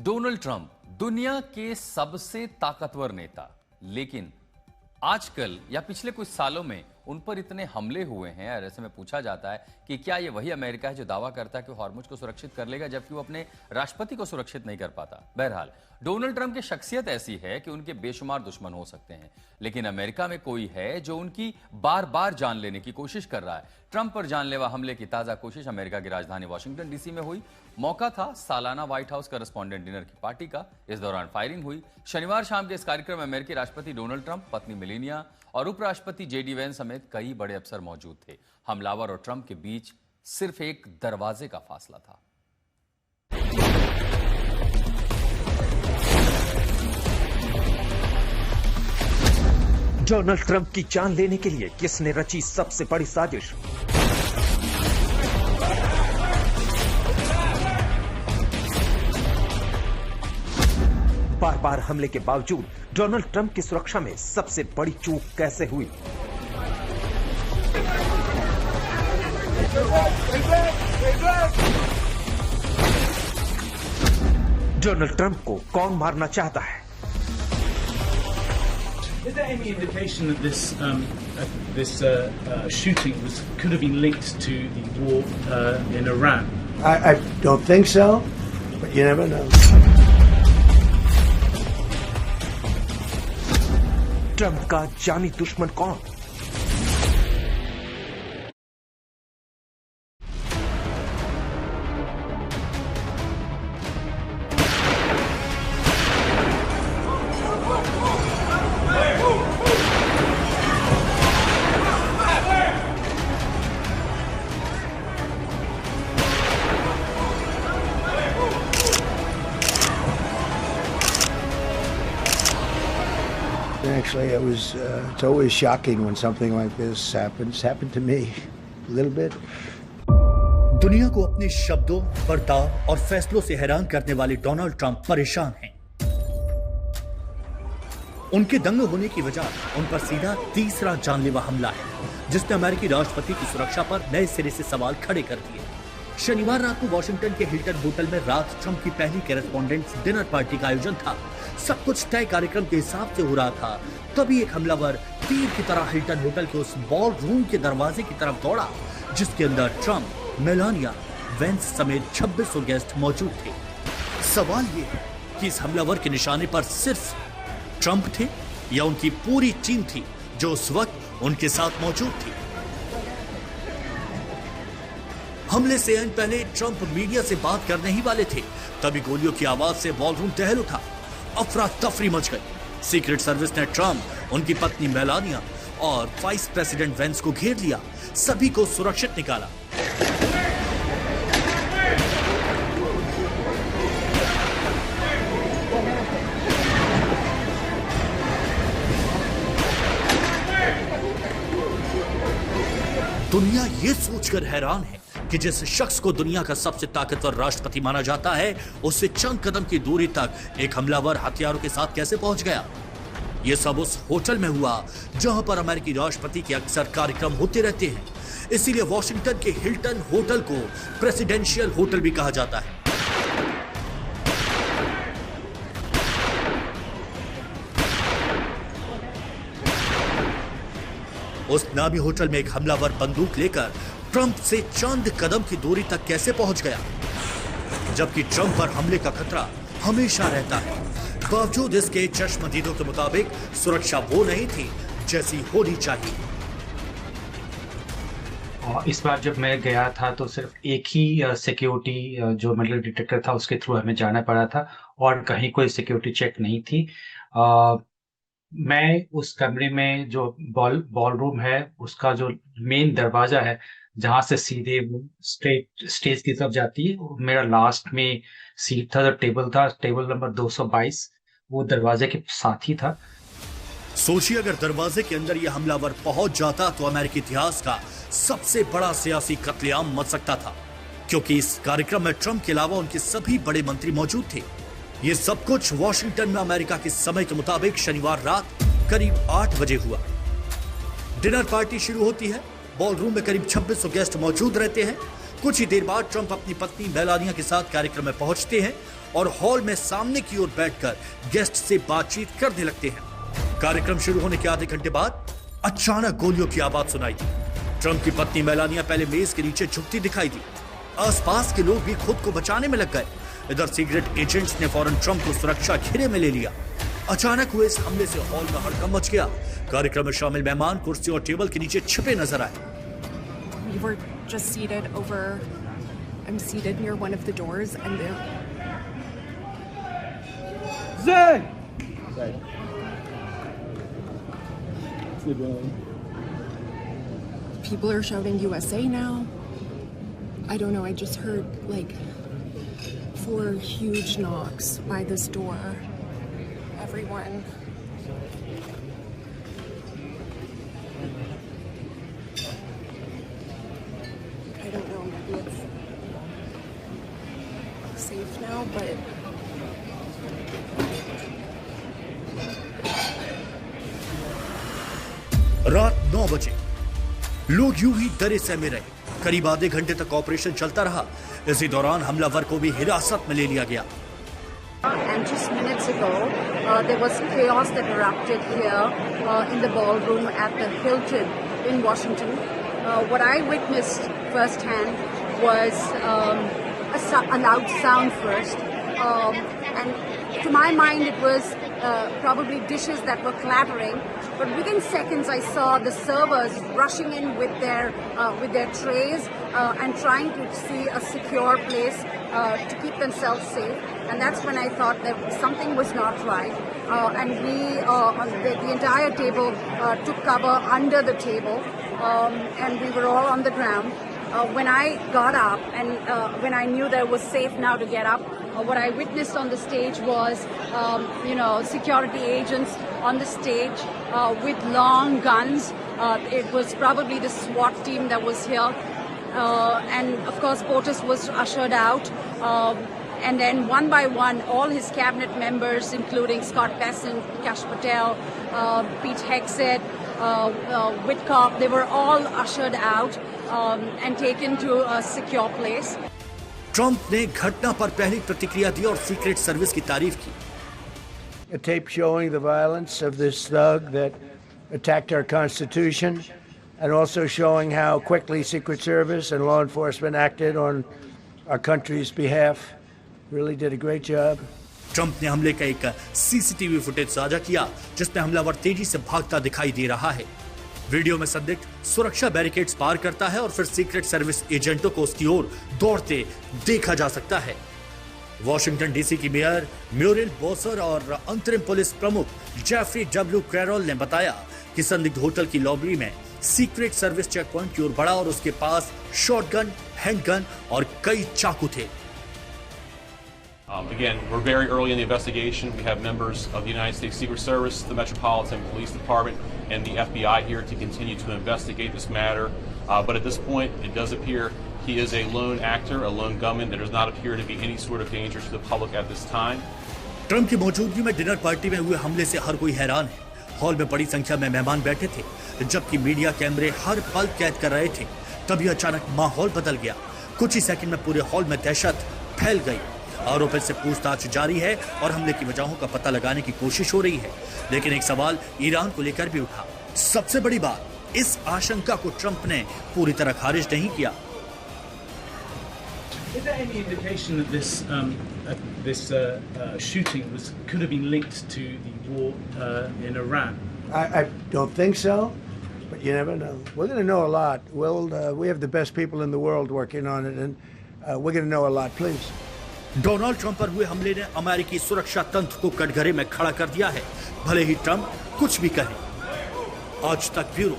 Donald Trump दुनिया के सबसे ताकतवर नेता, लेकिन आजकल या पिछले कुछ सालों में उन पर इतने हमले हुए हैं और ऐसे में पूछा जाता है कि क्या ये वही अमेरिका है जो दावा करता है कि हॉर्मुज को सुरक्षित कर लेगा जबकि वो अपने राष्ट्रपति को सुरक्षित नहीं कर पाता। बहरहाल डोनाल्ड ट्रंप की शख्सियत ऐसी है कि उनके बेशुमार दुश्मन हो सकते हैं, लेकिन अमेरिका में कोई है जो उनकी बार बार जान लेने की कोशिश कर रहा है। ट्रंप पर जानलेवा हमले की ताजा कोशिश अमेरिका की राजधानी वाशिंगटन डीसी में हुई। मौका था सालाना व्हाइट हाउस करेस्पॉन्डेंट डिनर की पार्टी का। इस दौरान फायरिंग हुई। शनिवार शाम के इस कार्यक्रम में अमेरिकी राष्ट्रपति डोनाल्ड ट्रंप, पत्नी मेलानिया और उपराष्ट्रपति जेडी वैंस समेत कई बड़े अफसर मौजूद थे। हमलावर और ट्रंप के बीच सिर्फ एक दरवाजे का फासला था। डोनाल्ड ट्रंप की जान लेने के लिए किसने रची सबसे बड़ी साजिश? बार बार हमले के बावजूद डोनाल्ड ट्रंप की सुरक्षा में सबसे बड़ी चूक कैसे हुई? डोनाल्ड ट्रंप को कौन मारना चाहता है? Is there any indication that this shooting could have been linked to the war in Iran? I don't think so, but you never know. Trump का जानी दुश्मन कौन? Actually, it's always shocking when something like this happens. It's happened to me a little bit. दुनिया को अपने शब्दों, बर्ताव और फैसलों से हैरान करने वाले डोनाल्ड ट्रंप परेशान हैं। उनके दंग होने की वजह उन पर सीधा तीसरा जानलेवा हमला है, जिसने अमेरिकी राष्ट्रपति की सुरक्षा पर नए सिरे से सवाल खड़े कर दिए। शनिवार रात को वाशिंगटन के हिल्टन होटल में रात ट्रंप की पहली करेस्पॉन्डेंट्स डिनर पार्टी का आयोजन था। सब कुछ तय कार्यक्रम के हिसाब से हो रहा था, तभी एक हमलावर तीर की तरह हिल्टन होटल के उस बॉल रूम के दरवाजे की तरफ दौड़ा, जिसके अंदर ट्रंप, मेलानिया, वैंस समेत 2600 गेस्ट मौजूद थे। सवाल ये है कि इस हमलावर के निशाने पर सिर्फ ट्रंप थे या उनकी पूरी टीम थी जो उस वक्त उनके साथ मौजूद थी। हमले से अन पहले ट्रंप मीडिया से बात करने ही वाले थे, तभी गोलियों की आवाज से बॉलरूम टहल उठा। अफरा तफरी मच गई। सीक्रेट सर्विस ने ट्रंप, उनकी पत्नी मेलानिया और वाइस प्रेसिडेंट वेंस को घेर लिया, सभी को सुरक्षित निकाला। दुनिया ये सोचकर हैरान है कि जिस शख्स को दुनिया का सबसे ताकतवर राष्ट्रपति माना जाता है, उससे चंद कदम की दूरी तक एक हमलावर हथियारों के साथ कैसे पहुंच गया। यह सब उस होटल में हुआ जहां पर अमेरिकी राष्ट्रपति के अक्सर कार्यक्रम होते रहते हैं। इसीलिए वॉशिंगटन के हिल्टन होटल को प्रेसिडेंशियल होटल भी कहा जाता है। उस नामी होटल में एक हमलावर बंदूक लेकर ट्रंप से चंद कदम की दूरी तक कैसे पहुंच गया, जबकि ट्रंप पर हमले का खतरा हमेशा रहता है। बावजूद इसके चश्मदीदों के मुताबिक सुरक्षा वो नहीं थी जैसी होनी चाहिए। इस बार जब मैं गया था तो सिर्फ एक ही सिक्योरिटी जो मेटल डिटेक्टर था उसके थ्रू हमें जाना पड़ा था और कहीं कोई सिक्योरिटी चेक नहीं थी। मैं उस कमरे में जो बॉल रूम है उसका जो मेन दरवाजा है जहां से सीधे स्ट्रेट स्टेज की तरफ जाती है, मेरा लास्ट में सीट था, जो टेबल नंबर 222, वो दरवाजे के साथ ही था। सोचिए अगर दरवाजे के अंदर यह हमलावर पहुंच जाता तो अमेरिकी इतिहास का सबसे बड़ा सियासी कत्लेआम मच सकता था, क्योंकि इस कार्यक्रम में ट्रंप के अलावा उनके सभी बड़े मंत्री मौजूद थे। ये सब कुछ वॉशिंगटन में अमेरिका के समय के मुताबिक शनिवार रात करीब 8 बजे हुआ। डिनर पार्टी शुरू होती है। बॉल रूम में करीब 2600 गेस्ट मौजूद रहते हैं। कुछ ही देर बाद ट्रंप अपनी पत्नी मेलानिया के साथ कार्यक्रम में पहुंचते हैं और हॉल में सामने की ओर बैठकर गेस्ट से बातचीत करने लगते हैं। कार्यक्रम शुरू होने के आधे घंटे बाद अचानक गोलियों की आवाज सुनाई दी। ट्रंप की पत्नी मेलानिया पहले मेज के नीचे झुकती दिखाई दी। आसपास के लोग भी खुद को बचाने में लग गए। इधर सीक्रेट एजेंट्स ने फौरन ट्रंप को सुरक्षा घेरे में ले लिया। अचानक हुए इस हमले से हॉल में हड़कंप मच गया। कार्यक्रम में शामिल मेहमान कुर्सी और टेबल के नीचे छिपे नजर आए। We were just seated over. I'm seated near one of the doors, and people are shouting USA now. I don't know. I just heard like 4 huge knocks by this door. Everyone. I don't know. Maybe it's safe now, but. रात 9 बजे लोग यूं ही डरे सहमे रहे। करीब आधे घंटे तक ऑपरेशन चलता रहा। इसी दौरान हमलावर को भी हिरासत में ले लिया गया। And just minutes ago, there was chaos that erupted here in the ballroom at the Hilton in Washington. What I witnessed firsthand was a loud sound first, and to my mind it was probably dishes that were clattering. But within seconds, I saw the servers rushing in with their trays and trying to see a secure place to keep themselves safe. And that's when I thought that something was not right. And the entire table took cover under the table, and we were all on the ground. When I got up and when I knew that it was safe now to get up, what I witnessed on the stage was, security agents on the stage with long guns. It was probably the SWAT team that was here. And of course, POTUS was ushered out. And then one by one, all his cabinet members, including Scott Bessent, Kash Patel, Pete Hegseth, Whitcomb, they were all ushered out and taken to a secure place. Trump ने घटना पर पहली प्रतिक्रिया दी और secret service की तारीफ की। A tape showing the violence of this thug that attacked our Constitution, and also showing how quickly Secret Service and law enforcement acted on our country's behalf. Really did a great job. Trump ने हमले का एक CCTV footage साझा किया जिसमें हमलावर तेजी से भागता दिखाई दे रहा है। वीडियो में संदिग्ध सुरक्षा बैरिकेड्स पार करता है और फिर सीक्रेट सर्विस एजेंटों को उसकी ओर दौड़ते देखा जा सकता है। वॉशिंगटन डीसी की मेयर म्यूरिल बॉसर और अंतरिम पुलिस प्रमुख जेफरी डब्ल्यू कैरोल ने बताया कि संदिग्ध होटल की लॉबी में सीक्रेट सर्विस चेक पॉइंट की ओर बढ़ा और उसके पास शॉटगन, हैंडगन और कई चाकू थे। Again, we're very early in the investigation. We have members of the United States Secret Service, the Metropolitan Police Department, and the FBI here to continue to investigate this matter. But at this point, it does appear he is a lone actor, a lone gunman. There does not appear to be any sort of danger to the public at this time. Trump की मौजूदगी में dinner party में हुए हमले से हर कोई हैरान है। हॉल में बड़ी संख्या में मेहमान बैठे थे, जबकि मीडिया कैमरे हर पल कैद कर रहे थे। तभी अचानक माहौल बदल गया। कुछ ही सेकंड में पूरे हॉल में दहशत फैल गई। आरोपित से पूछताछ जारी है और हमले की वजहों का पता लगाने की कोशिश हो रही है, लेकिन एक सवाल ईरान को लेकर भी उठा। सबसे बड़ी बात, इस आशंका को ट्रंप ने पूरी तरह खारिज नहीं किया। Is there any indication that this shooting could have been linked to the war in Iran? I don't think so, but you never know. We're going to know a lot. We have the best people in the world working on it, and we're going to know a lot. Please. Donald Trump पर हुए हमले ने अमेरिकी सुरक्षा तंत्र को कटघरे में खड़ा कर दिया है, भले ही ट्रंप कुछ भी कहे। आज तक ब्यूरो।